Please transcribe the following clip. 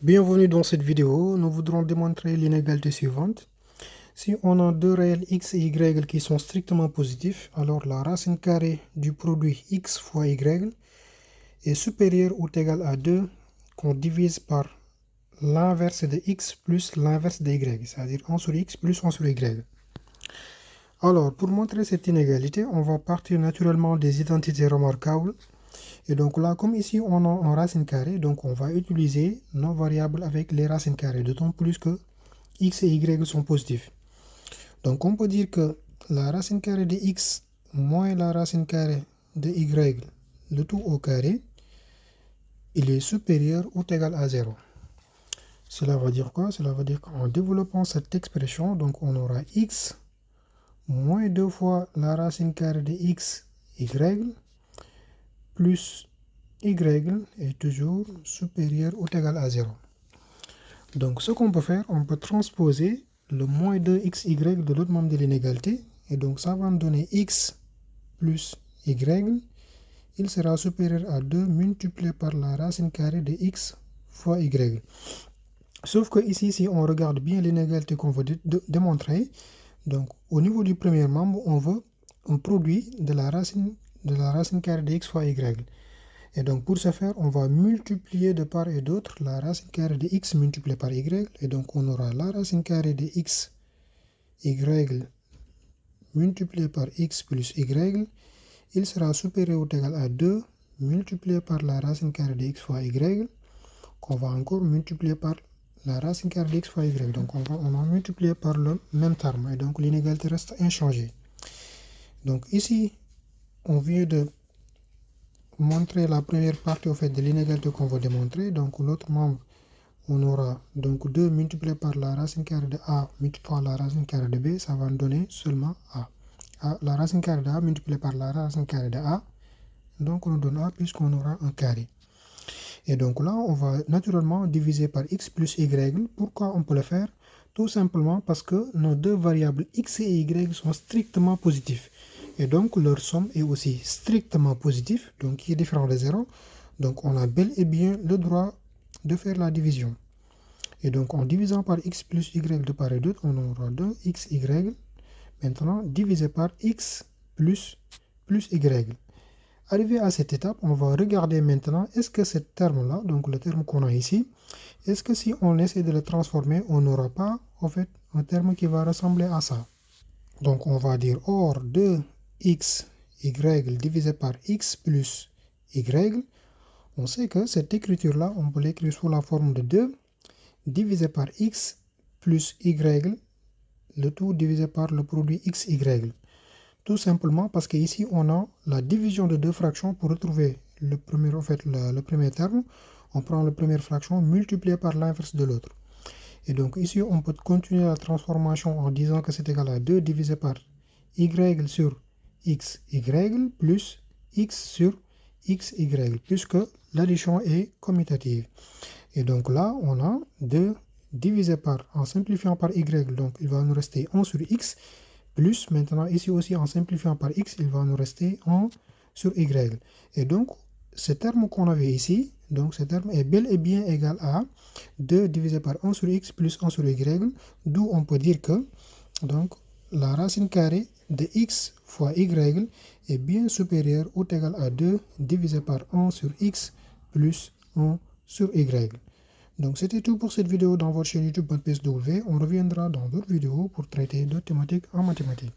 Bienvenue dans cette vidéo, nous voudrons démontrer l'inégalité suivante. Si on a deux réels x et y qui sont strictement positifs, alors la racine carrée du produit x fois y est supérieure ou égale à 2 qu'on divise par l'inverse de x plus l'inverse de y, c'est-à-dire 1 sur x plus 1 sur y. Alors, pour montrer cette inégalité, on va partir naturellement des identités remarquables. Et donc là, comme ici on a un racine carrée, donc on va utiliser nos variables avec les racines carrées, d'autant plus que x et y sont positifs. Donc on peut dire que la racine carrée de x moins la racine carrée de y, le tout au carré, il est supérieur ou égal à 0. Cela veut dire quoi? Cela veut dire qu'en développant cette expression, donc on aura x moins 2 fois la racine carrée de x, y, plus y est toujours supérieur ou égal à 0. Donc ce qu'on peut faire, on peut transposer le moins 2xy de l'autre membre de l'inégalité. Et donc ça va nous donner x plus y. Il sera supérieur à 2 multiplié par la racine carrée de x fois y. Sauf que ici, si on regarde bien l'inégalité qu'on veut démontrer, donc au niveau du premier membre, on veut un produit de la racine carrée de x fois y. Et donc pour ce faire, on va multiplier de part et d'autre la racine carrée de x multipliée par y. Et donc on aura la racine carrée de x, y multiplié par x plus y. Il sera supérieur ou égal à 2 multiplié par la racine carrée de x fois y, qu'on va encore multiplier par la racine carrée de x fois y. Donc on a multiplié par le même terme. Et donc l'inégalité reste inchangée. Donc ici, on vient de montrer la première partie au fait de l'inégalité qu'on va démontrer. Donc l'autre membre, on aura donc 2 multiplié par la racine carrée de a multiplié par la racine carrée de b, ça va nous donner seulement a. La racine carrée de a multipliée par la racine carrée de a, donc on nous donne a puisqu'on aura un carré. Et donc là, on va naturellement diviser par x plus y. Pourquoi on peut le faire? Tout simplement parce que nos deux variables x et y sont strictement positifs. Et donc leur somme est aussi strictement positive, donc qui est différent de 0. Donc on a bel et bien le droit de faire la division. Et donc en divisant par x plus y de part et d'autre, on aura 2xy maintenant divisé par x plus y. Arrivé à cette étape, on va regarder maintenant est-ce que ce terme-là, donc le terme qu'on a ici, est-ce que si on essaie de le transformer, on n'aura pas en fait un terme qui va ressembler à ça. Donc on va dire or 2xy divisé par x plus y. On sait que cette écriture-là, on peut l'écrire sous la forme de 2 divisé par x plus y, le tout divisé par le produit xy. Tout simplement parce qu'ici, on a la division de deux fractions pour retrouver le premier, le premier terme. On prend la première fraction multipliée par l'inverse de l'autre. Et donc ici, on peut continuer la transformation en disant que c'est égal à 2 divisé par y sur xy plus x sur xy, puisque l'addition est commutative. Et donc là, on a 2 divisé par, en simplifiant par y, donc il va nous rester 1 sur x, plus maintenant ici aussi en simplifiant par x, il va nous rester 1 sur y. Et donc, ce terme qu'on avait ici, donc ce terme est bel et bien égal à 2 divisé par 1 sur x plus 1 sur y, d'où on peut dire que donc, la racine carrée de x fois y est bien supérieure ou égale à 2 divisé par 1 sur x plus 1 sur y. Donc c'était tout pour cette vidéo dans votre chaîne YouTube MathPSW. On reviendra dans d'autres vidéos pour traiter d'autres thématiques en mathématiques.